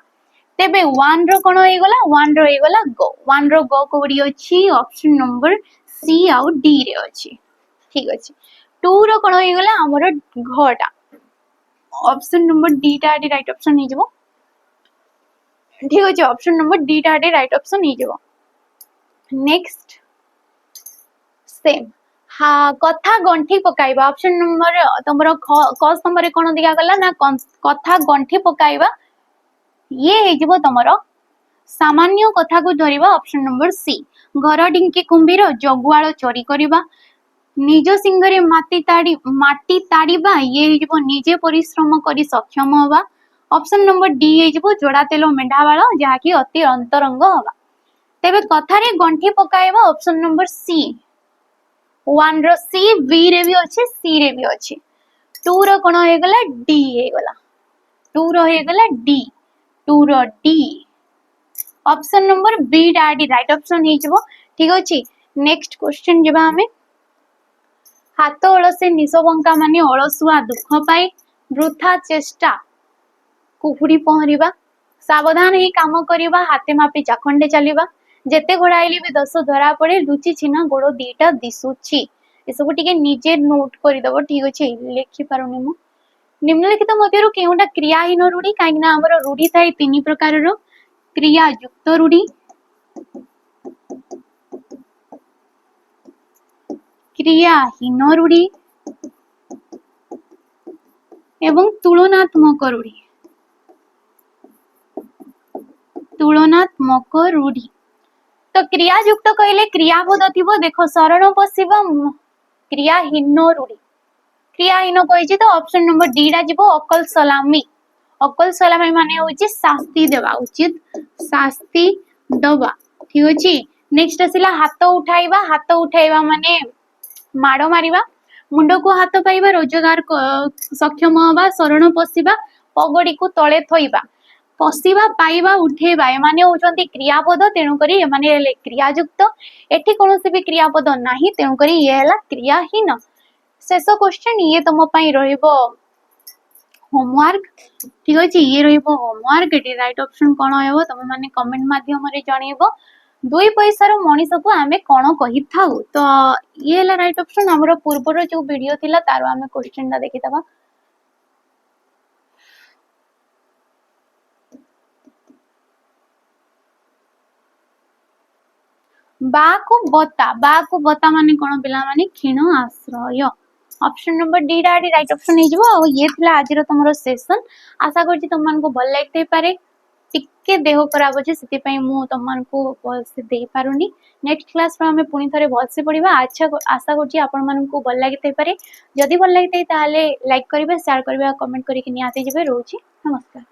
S1: तेबे 1 रो कोन होई गला गो 1 रो गो कोडी अछि ऑप्शन नंबर सी आउ डी रे अछि ठीक अछि 2 रो कोन होई गला हमर घटा ऑप्शन नंबर डी टा राइट ऑप्शन हे जबो ठीक अछि ऑप्शन नंबर डी टा राइट ऑप्शन हे जबो नेक्स्ट सेम हाँ कथा गंठी पकाइबा ऑप्शन नंबर तमरो क स्तंभ रे कोन दिया गला ना कथा गंठी पकाइबा ये हे जबो तमरो सामान्य कथा को धरिबा ऑप्शन नंबर सी घर डिंकी कुंभीर जगुआल चोरी करिबा निज सिंगरे माटी ताड़ीबा ये हे जबो निजे परिश्रम करी सक्षम होबा ऑप्शन नंबर डी हे जबो जोड़ा तेल मेंढावाल जहा कि अति अंतरंग होबा तेबे कथा रे गंठी पकाइबा ऑप्शन नंबर सी 1 रो सी बी रे भी अछि सी रे भी अछि 2 रो कोन हे गला डी हे गला 2 रो हे गला डी 2 रो डी ऑप्शन नंबर बी डाडी राइट ऑप्शन हे जबो ठीक अछि नेक्स्ट क्वेश्चन जेबा हमें हाथ ओळसे निसबंका माने ओळसुआ दुख पाए वृथा चेष्टा कुहुडी पहरिबा सावधान ही काम करिबा हाथे मापी चाखंडे चलीबा जेते घोड़ाइले भी 10 धरा पड़े रुचि छिना गोड़ो दीटा दिसुची ए सब टिके निजे नोट करि दबो ठीक अछि लेखि पारुनी मु निम्नलिखित मध्यरु केउटा क्रियाहीन रूढ़ी काइना हमर रूढ़ी थाई तीन प्रकार रो क्रिया युक्त रूढ़ी क्रियाहीन रूढ़ी एवं तुलनात्मक रूढ़ी, तुलनात्मक रूढ़ी। तो क्रियायुक्त कहले क्रियापद थिबो देखो शरण पशिबा क्रियाहीन रूढ़ी, क्रियाहीन कही तो ऑप्शन नंबर डी टा जीवो अकल सलामी। अकल सलामी माने होची शास्ति देवा, उचित शास्ति दबा। ठीक अछि। नेक्स्ट आसिला हाथ उठाइबा, हाथ उठाइबा माने माड़ मारिबा, मुंड को हाथ पाइबा, रोजगार सक्षम हवा, शरण पशिबा, पगड़ी को तले थोइबा। पशिबा पाइबा उठेबा एमाने होचंती क्रियापद, तेणु करी एमाने हेले क्रियायुक्त। एठी कोनोसी भी क्रियापद नाही, तेणु करी ये हला क्रियाहीन। शेष क्वेश्चन ये तुम पई रहइबो होमवर्क। ठीक अछि, ये रहइबो होमवर्क। एटी राइट ऑप्शन कोन हेबो तुम माने कमेंट माध्यम रे जणेबो। 2 पैसार मनीष को आमे कोन कहि थाउ, तो ये हला राइट ऑप्शन। हमरो पूर्वर जो वीडियो थिला तारो आमे क्वेश्चन दा देखि तबा। बा को बता माने कोन पिला माने क्षीण आश्रय। ऑप्शन नंबर डी टा राइट ऑप्शन हे जिवो। आ ये थिला आज रो तमरो सेशन। आशा करछि तुम मन को भल लागते पारे। टिके देह खराब अछि सेति पई मु तुम मन को भलसे दे पारुनी। नेक्स्ट क्लास रो हमें पुनी थरे भलसे पढिबा। अच्छा आशा करछि आपण मन को भल लागते पारे। जदि भल लागते ताले लाइक करिवे, शेयर करिवे, कमेंट करिके नियाते जिवे। रहउछि नमस्कार।